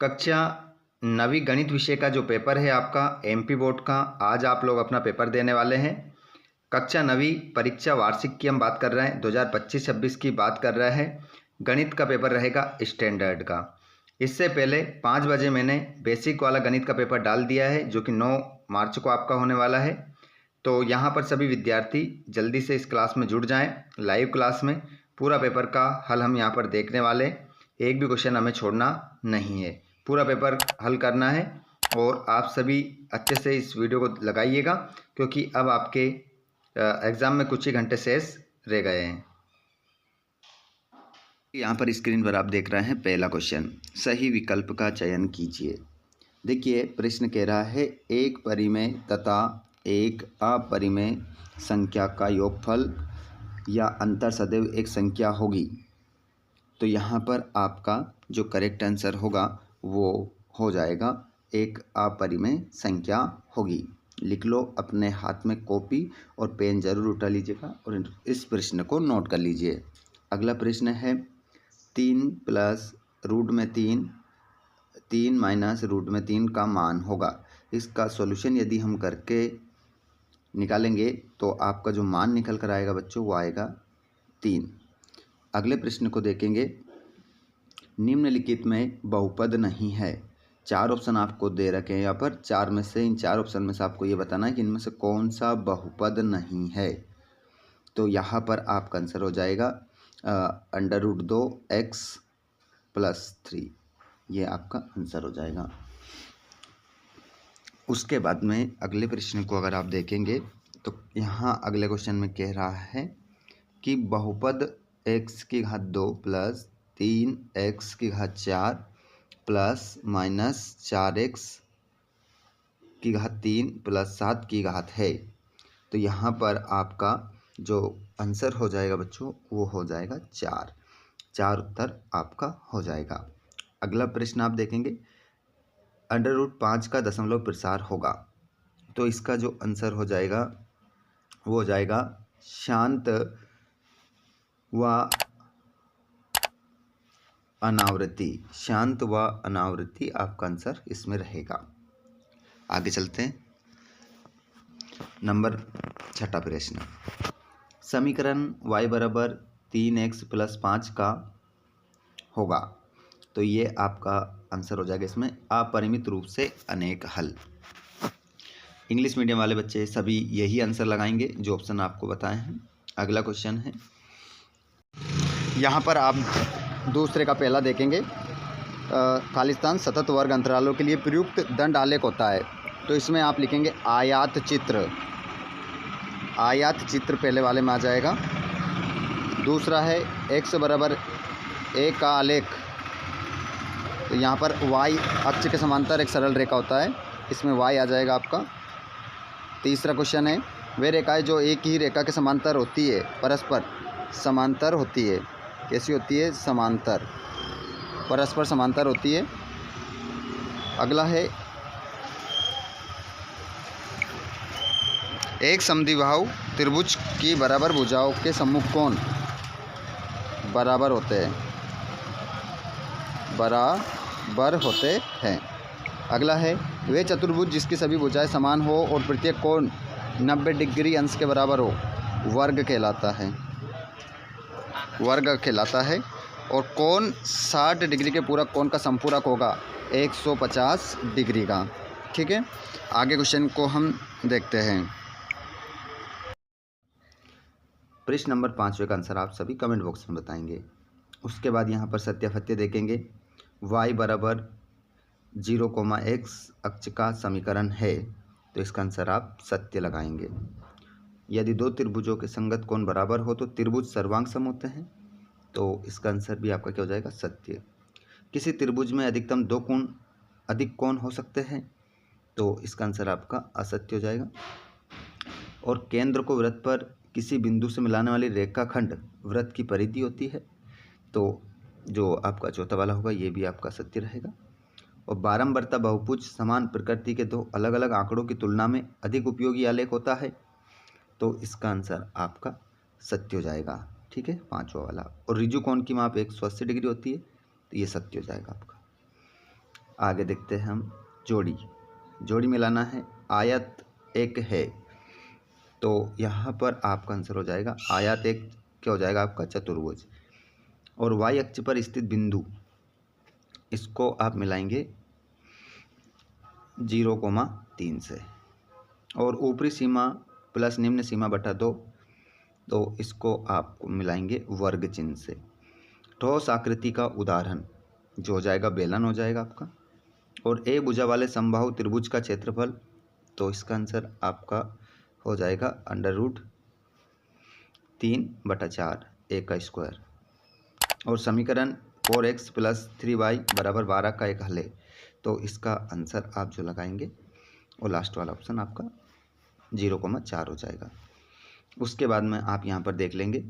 कक्षा 9वीं गणित विषय का जो पेपर है आपका एमपी बोर्ड का, आज आप लोग अपना पेपर देने वाले हैं। कक्षा 9वीं परीक्षा वार्षिक की हम बात कर रहे हैं, 2025-26 की बात कर रहे हैं। गणित का पेपर रहेगा स्टैंडर्ड का। इससे पहले 5 बजे मैंने बेसिक वाला गणित का पेपर डाल दिया है, जो कि 9 मार्च को आपका होने वाला है। तो यहाँ पर सभी विद्यार्थी जल्दी से इस क्लास में जुड़ जाएं। लाइव क्लास में पूरा पेपर का हल हम यहाँ पर देखने वाले, एक भी क्वेश्चन हमें छोड़ना नहीं है, पूरा पेपर हल करना है। और आप सभी अच्छे से इस वीडियो को लगाइएगा, क्योंकि अब आपके एग्ज़ाम में कुछ ही घंटे शेष रह गए हैं। यहाँ पर स्क्रीन पर आप देख रहे हैं पहला क्वेश्चन, सही विकल्प का चयन कीजिए। देखिए प्रश्न कह रहा है एक परिमेय तथा एक अपरिमेय संख्या का योगफल या अंतर सदैव एक संख्या होगी। तो यहाँ पर आपका जो करेक्ट आंसर होगा वो हो जाएगा एक अपरिमेय संख्या होगी। लिख लो, अपने हाथ में कॉपी और पेन जरूर उठा लीजिएगा और इस प्रश्न को नोट कर लीजिए। अगला प्रश्न है 3 प्लस रूट में 3 माइनस रूट में 3 का मान होगा। इसका सॉल्यूशन यदि हम करके निकालेंगे तो आपका जो मान निकल कर आएगा बच्चों वो आएगा 3। अगले प्रश्न को देखेंगे, निम्नलिखित में बहुपद नहीं है। 4 ऑप्शन आपको दे रखे हैं यहाँ पर, 4 में से इन 4 ऑप्शन में से आपको ये बताना है कि इनमें से कौन सा बहुपद नहीं है। तो यहाँ पर आपका आंसर हो जाएगा √2x + 3, ये आपका आंसर हो जाएगा। उसके बाद में अगले प्रश्न को अगर आप देखेंगे तो यहाँ अगले क्वेश्चन में कह रहा है कि बहुपद x⁻² + 3x⁻4 + -4x⁻3 + 7 है। तो यहाँ पर आपका जो आंसर हो जाएगा बच्चों वो हो जाएगा 4 उत्तर आपका हो जाएगा। अगला प्रश्न आप देखेंगे, √5 का दशमलव प्रसार होगा। तो इसका जो आंसर हो जाएगा वो हो जाएगा शांत व अनावृत्ति आपका आंसर इसमें रहेगा। आगे चलते हैं, नंबर 6 प्रश्न, समीकरण y = 3x + 5 का होगा। तो ये आपका आंसर हो जाएगा इसमें अपरिमित रूप से अनेक हल। इंग्लिश मीडियम वाले बच्चे सभी यही आंसर लगाएंगे जो ऑप्शन आपको बताए हैं। अगला क्वेश्चन है, यहाँ पर आप दूसरे का पहला देखेंगे, खालिस्तान सतत वर्ग अंतरालों के लिए प्रयुक्त दंड आलेख होता है। तो इसमें आप लिखेंगे आयात चित्र पहले वाले में आ जाएगा। दूसरा है x = a का आलेख, तो यहाँ पर y अक्ष के समांतर एक सरल रेखा होता है, इसमें y आ जाएगा आपका। तीसरा क्वेश्चन है, वे रेखाएं जो एक ही रेखा के समांतर होती है परस्पर समांतर होती है। कैसी होती है? समांतर, परस्पर समांतर होती है। अगला है, एक समद्विबाहु त्रिभुज की बराबर भुजाओं के सम्मुख कोण बराबर होते हैं। अगला है, वे चतुर्भुज जिसकी सभी भुजाएं समान हो और प्रत्येक कोण 90 डिग्री अंश के बराबर हो वर्ग कहलाता है। और कोण 60 डिग्री के पूरक कोण का संपूरक होगा 150 डिग्री का। ठीक है, आगे क्वेश्चन को हम देखते हैं। प्रश्न नंबर 5 का आंसर आप सभी कमेंट बॉक्स में बताएंगे। उसके बाद यहाँ पर सत्यापत्य देखेंगे, y = 0, x अक्ष का समीकरण है। तो इसका आंसर आप सत्य लगाएंगे। यदि दो त्रिभुजों के संगत कोण बराबर हो तो त्रिभुज सर्वांग सम होते हैं। तो इसका आंसर भी आपका क्या हो जाएगा? सत्य। किसी त्रिभुज में अधिकतम 2 अधिक कोण हो सकते हैं। तो इसका आंसर आपका असत्य हो जाएगा। और केंद्र को वृत्त पर किसी बिंदु से मिलाने वाली रेखाखंड वृत्त की परिधि होती है। तो जो आपका चौथा वाला होगा ये भी आपका सत्य रहेगा। और बारंबारता बहुभुज समान प्रकृति के दो अलग अलग आंकड़ों की तुलना में अधिक उपयोगी आलेख होता है। तो इसका आंसर आपका सत्य हो जाएगा। ठीक है, 5वां वाला। और ऋजु कोण की माप 180 डिग्री होती है, तो ये सत्य हो जाएगा आपका। आगे देखते हैं हम जोड़ी मिलाना है। आयत एक है तो यहाँ पर आपका आंसर हो जाएगा आयत एक क्या हो जाएगा आपका चतुर्भुज। और वाई अक्ष पर स्थित बिंदु, इसको आप मिलाएंगे 0,3 से। और ऊपरी सीमा प्लस निम्न सीमा बटा 2, तो इसको आप मिलाएंगे वर्ग चिन्ह से। ठोस आकृति का उदाहरण जो हो जाएगा बेलन हो जाएगा आपका। और एक भुजा वाले समबाहु त्रिभुज का क्षेत्रफल, तो इसका आंसर आपका हो जाएगा √3/4 a का स्क्वायर। और समीकरण 4x + 3y = 12 का एक हल है, तो इसका आंसर आप जो लगाएंगे वो लास्ट वाला ऑप्शन आपका 0,4 हो जाएगा। उसके बाद में आप यहाँ पर देख लेंगे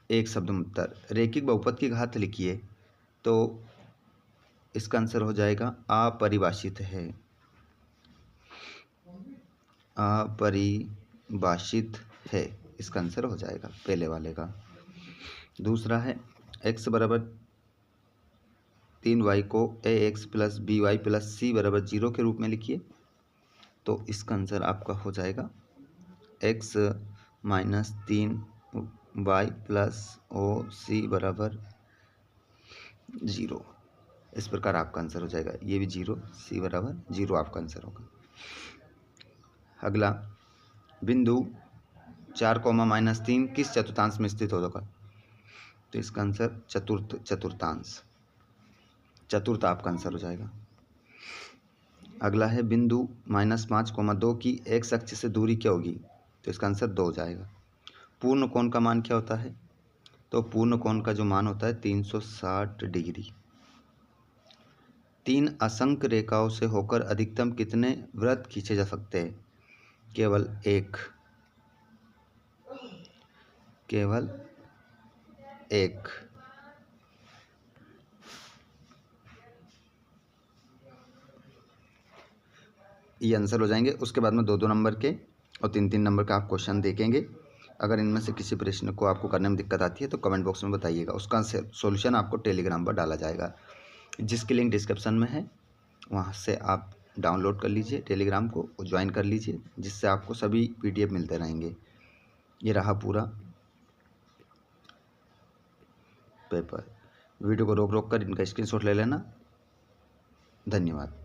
एक शब्द उत्तर रेखिक बहुपद की घात लिखिए, तो इसका आंसर हो जाएगा अपरिभाषित है। अपरिभाषित है इसका आंसर हो जाएगा पहले वाले का। दूसरा है x = 3y को ax + by + c = 0 के रूप में लिखिए, तो इसका आंसर आपका हो जाएगा x - 3y + oc = 0। इस प्रकार आपका आंसर हो जाएगा, ये भी 0, c = 0 आपका आंसर होगा। अगला बिंदु 4, -3 किस चतुर्थांश में स्थित होगा, तो इसका आंसर चतुर्थांश चतुर्थ आपका आंसर हो जाएगा। अगला है बिंदु -5, 2 की x अक्ष से दूरी क्या होगी, तो इसका आंसर 2 हो जाएगा। पूर्ण कोण का मान क्या होता है, तो पूर्ण कोण का जो मान होता है 360 डिग्री। 3 असंख्य रेखाओं से होकर अधिकतम कितने वृत्त खींचे जा सकते हैं, केवल एक। ये आंसर हो जाएंगे। उसके बाद में 2-2 नंबर के और 3-3 नंबर का आप क्वेश्चन देखेंगे। अगर इनमें से किसी प्रश्न को आपको करने में दिक्कत आती है तो कमेंट बॉक्स में बताइएगा, उसका सॉल्यूशन आपको टेलीग्राम पर डाला जाएगा, जिसकी लिंक डिस्क्रिप्शन में है। वहाँ से आप डाउनलोड कर लीजिए, टेलीग्राम को ज्वाइन कर लीजिए, जिससे आपको सभी PDF मिलते रहेंगे। ये रहा पूरा पेपर। वीडियो को रोक कर इनका स्क्रीनशॉट ले लेना। धन्यवाद।